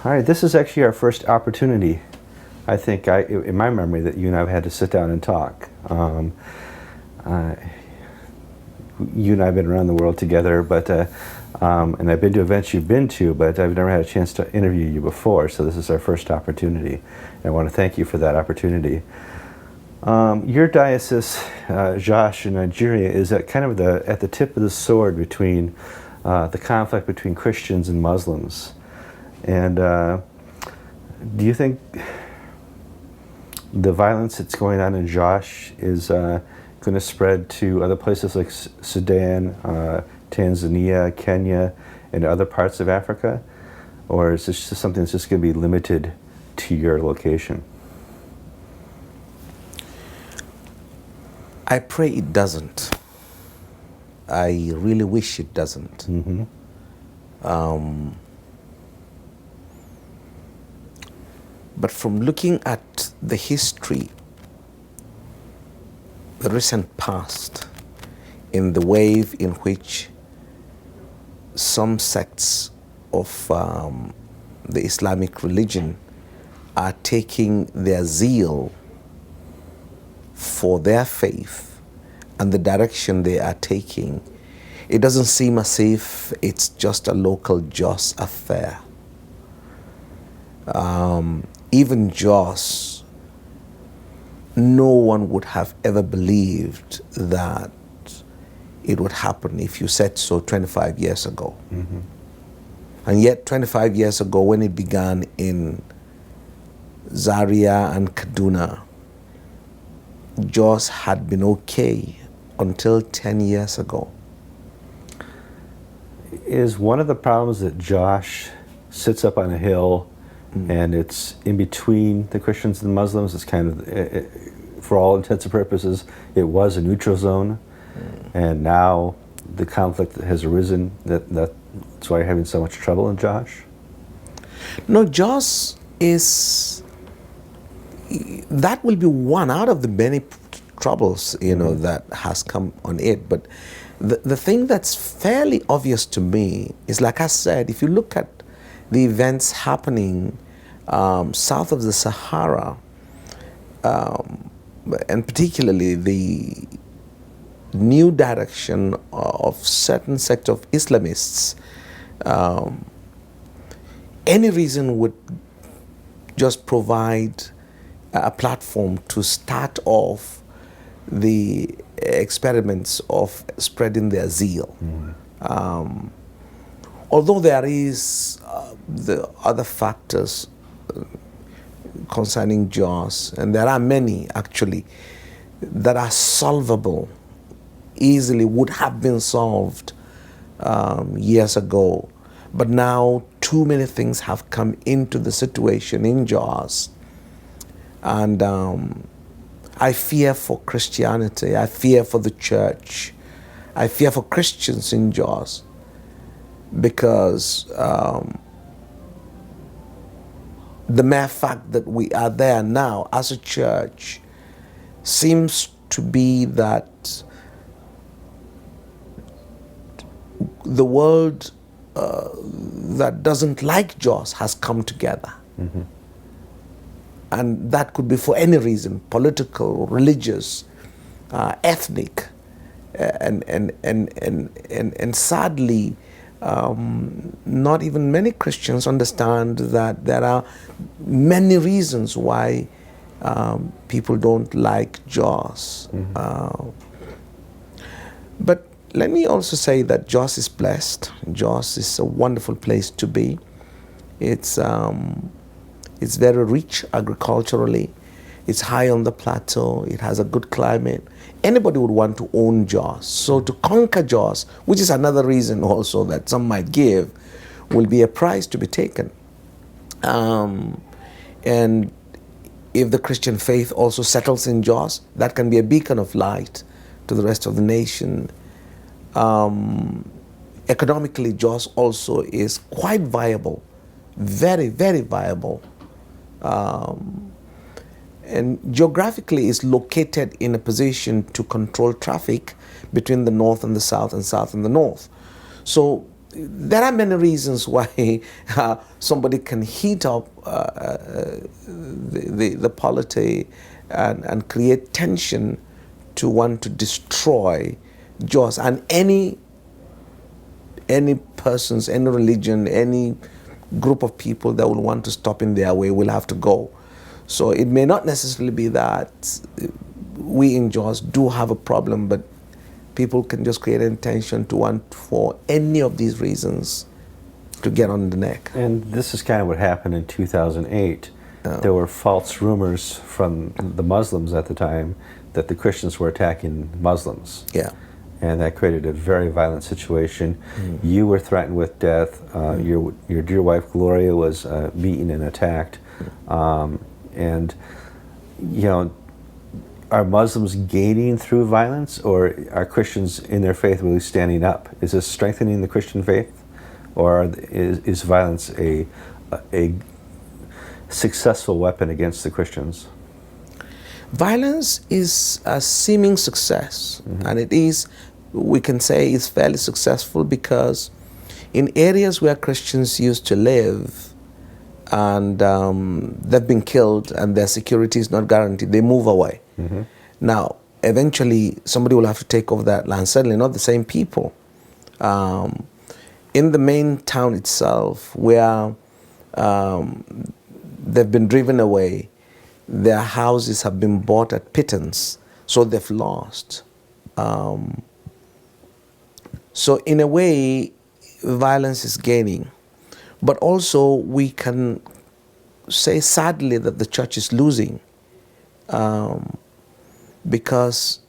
All right, this is actually our first opportunity, I think, in my memory, that you and I have had to sit down and talk. You and I have been around the world together, but and I've been to events you've been to, but I've never had a chance to interview you before, so this is our first opportunity. And I want to thank you for that opportunity. Your diocese, Jos in Nigeria, is at kind of at the tip of the sword between the conflict between Christians and Muslims. And do you think the violence that's going on in Jos is going to spread to other places like Sudan, Tanzania, Kenya, and other parts of Africa? Or is this just something that's just going to be limited to your location? I pray it doesn't. I really wish it doesn't. Mm-hmm. But from looking at the history, the recent past, in the wave in which some sects of the Islamic religion are taking their zeal for their faith and the direction they are taking, it doesn't seem as if it's just a local Jos affair. Even Jos, no one would have ever believed that it would happen if you said so 25 years ago. Mm-hmm. And yet 25 years ago, when it began in Zaria and Kaduna, Jos had been okay until 10 years ago. Is one of the problems that Jos sits up on a hill and it's in between the Christians and the Muslims? It's kind of, for all intents and purposes, it was a neutral zone, and now the conflict has arisen. That's why you're having so much trouble in Jos? No, Jos is, that will be one out of the many troubles, that has come on it. But the thing that's fairly obvious to me is, like I said, if you look at the events happening south of the Sahara, and particularly the new direction of certain sect of Islamists, any reason would just provide a platform to start off the experiments of spreading their zeal. Although there is the other factors concerning Jos, and there are many actually, that are solvable, easily would have been solved years ago. But now too many things have come into the situation in Jos. And I fear for Christianity, I fear for the church, I fear for Christians in Jos, because the mere fact that we are there now as a church seems to be that the world that doesn't like Jos has come together. Mm-hmm. And that could be for any reason, political, religious, ethnic, and sadly, not even many Christians understand that there are many reasons why people don't like Jos. Mm-hmm. But let me also say that Jos is blessed. Jos is a wonderful place to be. It's very rich agriculturally. It's high on the plateau. It has a good climate. Anybody would want to own Jos. So to conquer Jos, which is another reason also that some might give, will be a price to be taken. And if the Christian faith also settles in Jos, that can be a beacon of light to the rest of the nation. Economically, Jos also is quite viable, very, very viable. And geographically is located in a position to control traffic between the north and the south and south and the north. So there are many reasons why somebody can heat up the polity and create tension to want to destroy Jaws. And any persons, any religion, any group of people that will want to stop in their way will have to go. So it may not necessarily be that we in Jaws do have a problem, but people can just create an intention to want for any of these reasons to get on the neck. And this is kind of what happened in 2008. There were false rumors from the Muslims at the time that the Christians were attacking Muslims. Yeah. And that created a very violent situation. You were threatened with death. Your dear wife Gloria was beaten and attacked. And you know, are Muslims gaining through violence, or are Christians in their faith really standing up? Is this strengthening the Christian faith, or is violence a successful weapon against the Christians? Violence is a seeming success, and it is, we can say, is fairly successful because in areas where Christians used to live and they've been killed and their security is not guaranteed, they move away. Now, eventually, somebody will have to take over that land, certainly not the same people. In the main town itself, where they've been driven away, their houses have been bought at pittance, so they've lost. So in a way, violence is gaining. But also we can say sadly that the church is losing because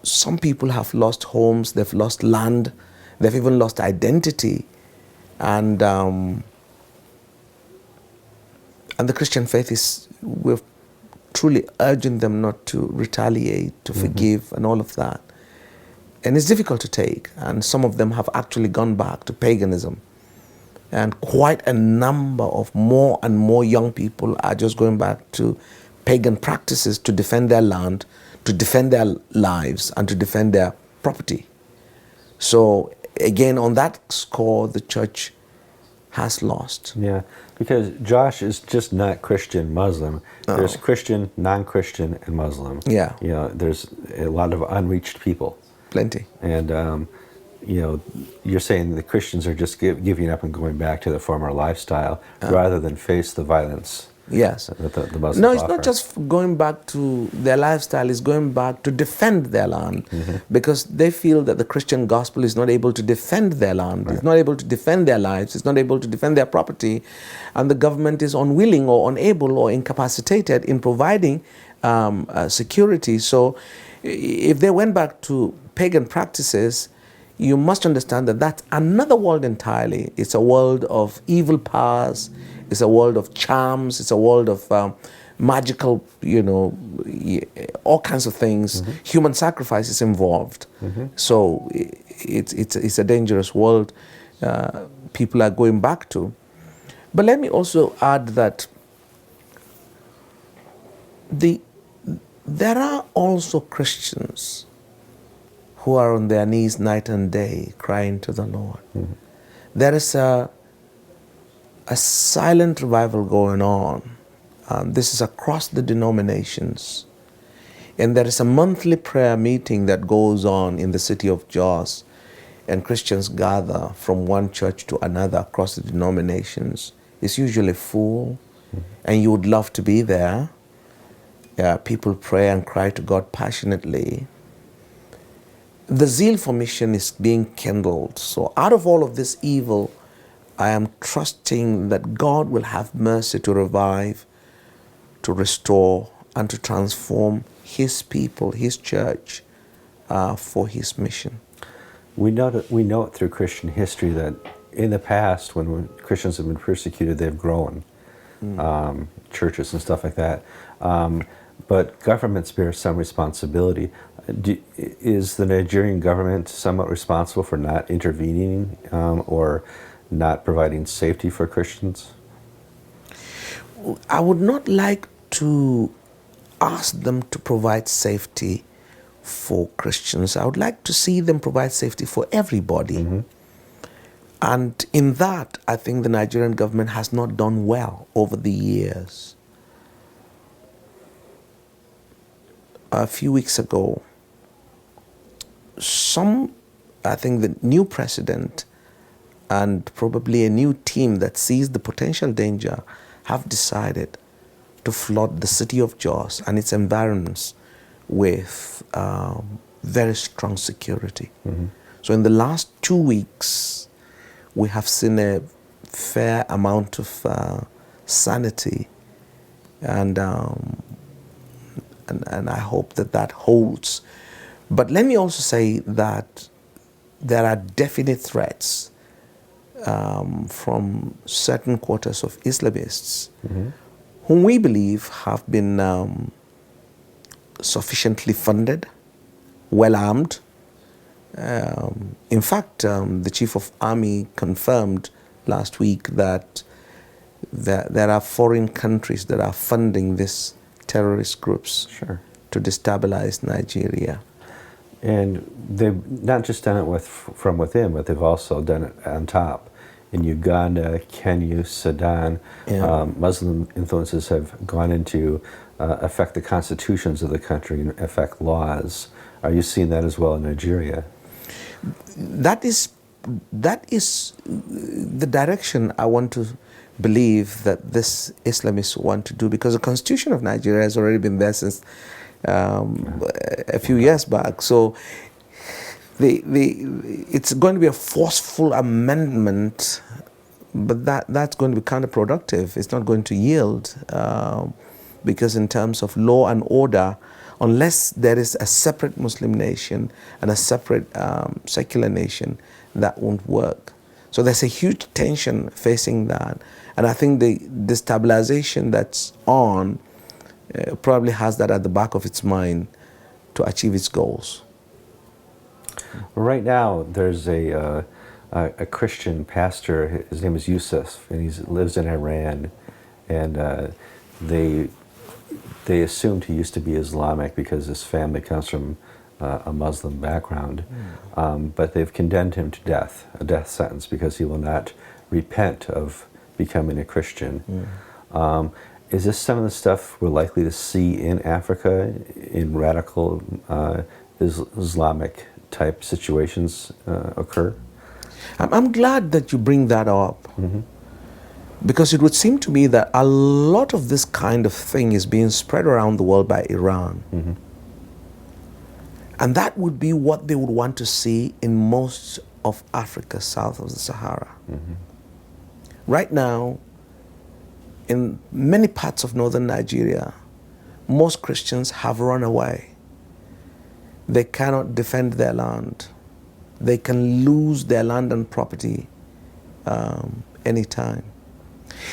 some people have lost homes, they've lost land, they've even lost identity. And the Christian faith is, we're truly urging them not to retaliate, to forgive, and all of that. And it's difficult to take. And some of them have actually gone back to paganism. And quite a number of more and more young people are just going back to pagan practices to defend their land, to defend their lives, and to defend their property. So again, on that score, the church has lost. Yeah, because Josh is just not Christian Muslim. There's Christian, non-Christian, and Muslim. Yeah. You know, there's a lot of unreached people. Plenty. And you know, you're saying the Christians are just giving up and going back to the former lifestyle rather than face the violence. Yes. That the Muslims No, it's offer. not just going back to their lifestyle, it's going back to defend their land because they feel that the Christian gospel is not able to defend their land, it's not able to defend their lives, it's not able to defend their property, and the government is unwilling or unable or incapacitated in providing security. So if they went back to pagan practices, you must understand that that's another world entirely. It's a world of evil powers, it's a world of charms, it's a world of magical, you know, all kinds of things. Human sacrifice is involved. So it's a dangerous world people are going back to. But let me also add that there are also Christians who are on their knees night and day crying to the Lord. There is a silent revival going on. This is across the denominations. And there is a monthly prayer meeting that goes on in the city of Jos. And Christians gather from one church to another across the denominations. It's usually full, and you would love to be there. People pray and cry to God passionately. The zeal for mission is being kindled. So out of all of this evil, I am trusting that God will have mercy to revive, to restore, and to transform His people, His church, for His mission. We know it through Christian history that in the past, when Christians have been persecuted, they've grown, churches and stuff like that. But governments bear some responsibility. Is the Nigerian government somewhat responsible for not intervening or not providing safety for Christians? I would not like to ask them to provide safety for Christians. I would like to see them provide safety for everybody. And in that, I think the Nigerian government has not done well over the years. A few weeks ago, I think the new president and probably a new team that sees the potential danger have decided to flood the city of Jos and its environs with very strong security. Mm-hmm. So in the last 2 weeks, we have seen a fair amount of sanity, and I hope that holds. But let me also say that there are definite threats from certain quarters of Islamists, mm-hmm. whom we believe have been sufficiently funded, well armed. In fact, the Chief of Army confirmed last week that there are foreign countries that are funding these terrorist groups, sure, to destabilize Nigeria. And they've not just done it from within, but they've also done it on top. In Uganda, Kenya, Sudan, yeah. Muslim influences have gone in to affect the constitutions of the country and affect laws. Are you seeing that as well in Nigeria? That is the direction I want to believe that this Islamists want to do, because the constitution of Nigeria has already been there since a few years back. So it's going to be a forceful amendment, but that's going to be counterproductive. It's not going to yield, because in terms of law and order, unless there is a separate Muslim nation and a separate secular nation, that won't work. So there's a huge tension facing that. And I think the destabilization that's on probably has that at the back of its mind to achieve its goals. Right now, there's a Christian pastor. His name is Yusuf, and he lives in Iran. And they assumed he used to be Islamic because his family comes from a Muslim background. But they've condemned him to death, a death sentence, because he will not repent of becoming a Christian. Is this some of the stuff we're likely to see in Africa in radical Islamic type situations occur? I'm glad that you bring that up, mm-hmm. because it would seem to me that a lot of this kind of thing is being spread around the world by Iran. Mm-hmm. And that would be what they would want to see in most of Africa south of the Sahara. Mm-hmm. Right now, in many parts of northern Nigeria, most Christians have run away. They cannot defend their land. They can lose their land and property anytime.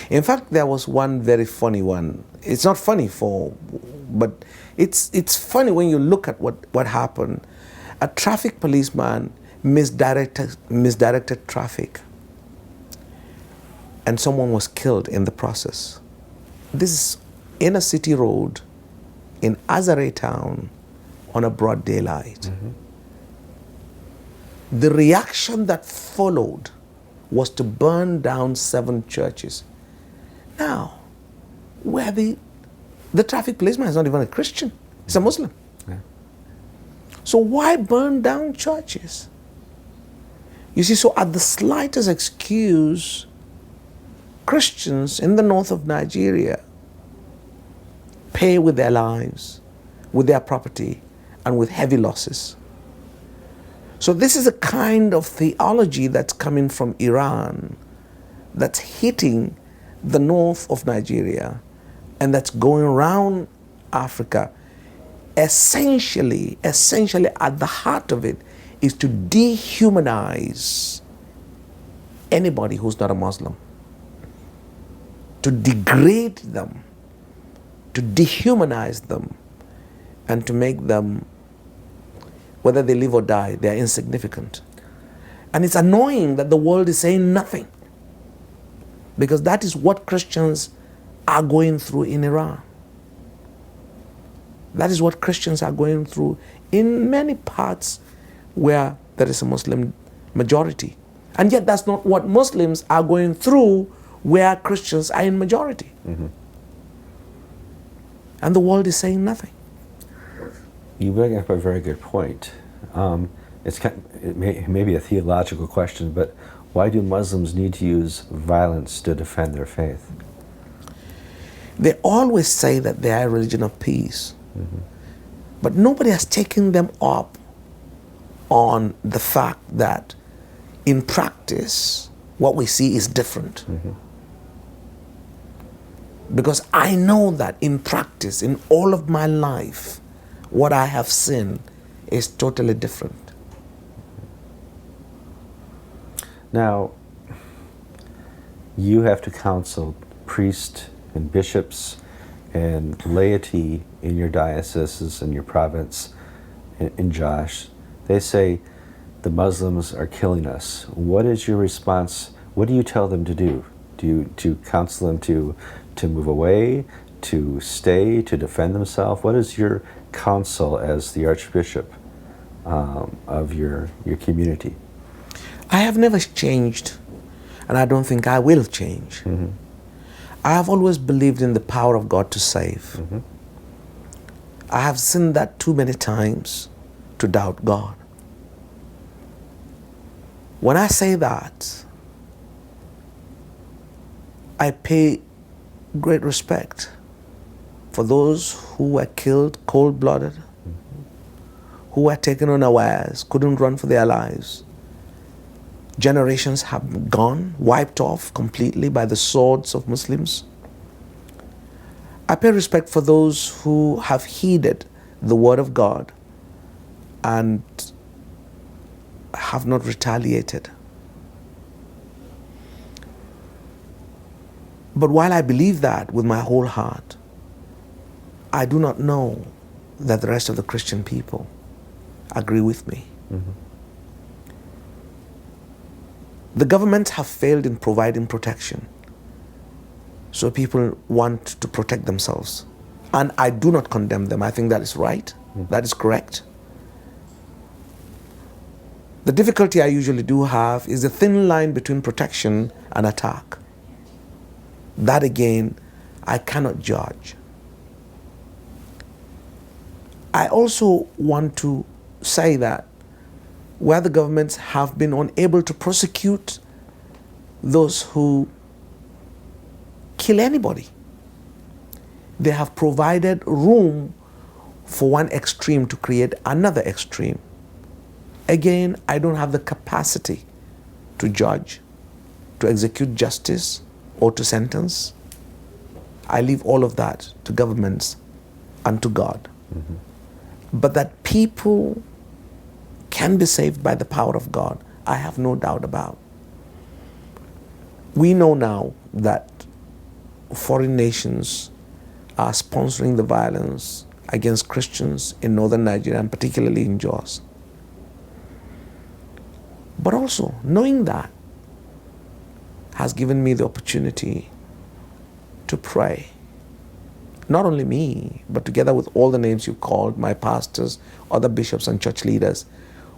In fact, there was one very funny one. It's not funny but it's funny when you look at what happened. A traffic policeman misdirected traffic, and someone was killed in the process. This is in a city road in Azare town on a broad daylight. Mm-hmm. The reaction that followed was to burn down 7 churches. Now, where the traffic policeman is not even a Christian, he's a Muslim. Yeah. So why burn down churches? You see, so at the slightest excuse, Christians in the north of Nigeria pay with their lives, with their property, and with heavy losses. So this is a kind of theology that's coming from Iran, that's hitting the north of Nigeria, and that's going around Africa. Essentially at the heart of it is to dehumanize anybody who's not a Muslim, to degrade them, to dehumanize them, and to make them, whether they live or die, they are insignificant. And it's annoying that the world is saying nothing, because that is what Christians are going through in Iran. That is what Christians are going through in many parts where there is a Muslim majority. And yet that's not what Muslims are going through where Christians are in majority. And the world is saying nothing. You bring up a very good point. It may be a theological question, but why do Muslims need to use violence to defend their faith? They always say that they are a religion of peace. But nobody has taken them up on the fact that in practice, what we see is different. Because I know that in practice, in all of my life, what I have seen is totally different. Now, you have to counsel priests and bishops and laity in your dioceses and your province in Josh. They say the Muslims are killing us. What is your response? What do you tell them to do? Do you to counsel them to move away, to stay, to defend themselves? What is your counsel as the Archbishop of your community? I have never changed, and I don't think I will change. I have always believed in the power of God to save. I have seen that too many times to doubt God. When I say that, I pay great respect for those who were killed cold-blooded, who were taken unawares, couldn't run for their lives. Generations have gone, wiped off completely by the swords of Muslims. I pay respect for those who have heeded the word of God and have not retaliated. But while I believe that with my whole heart, I do not know that the rest of the Christian people agree with me. The governments have failed in providing protection. So people want to protect themselves. And I do not condemn them. I think that is right. That is correct. The difficulty I usually do have is the thin line between protection and attack. That again, I cannot judge. I also want to say that where the governments have been unable to prosecute those who kill anybody, they have provided room for one extreme to create another extreme. Again, I don't have the capacity to judge, to execute justice, or to sentence. I leave all of that to governments and to God. But that people can be saved by the power of God, I have no doubt about. We know now that foreign nations are sponsoring the violence against Christians in northern Nigeria and particularly in Jos. But also, knowing that has given me the opportunity to pray. Not only me, but together with all the names you called, my pastors, other bishops and church leaders,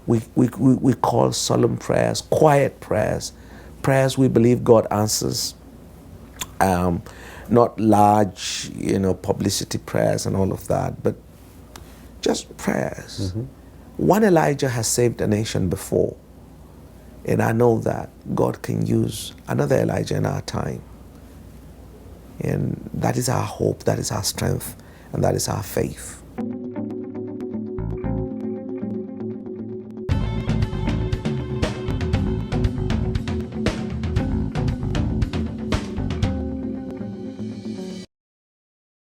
we call solemn prayers, quiet prayers, prayers we believe God answers. Not large, publicity prayers and all of that, but just prayers. One Elijah has saved a nation before, and I know that God can use another Elijah in our time. And that is our hope, that is our strength, and that is our faith.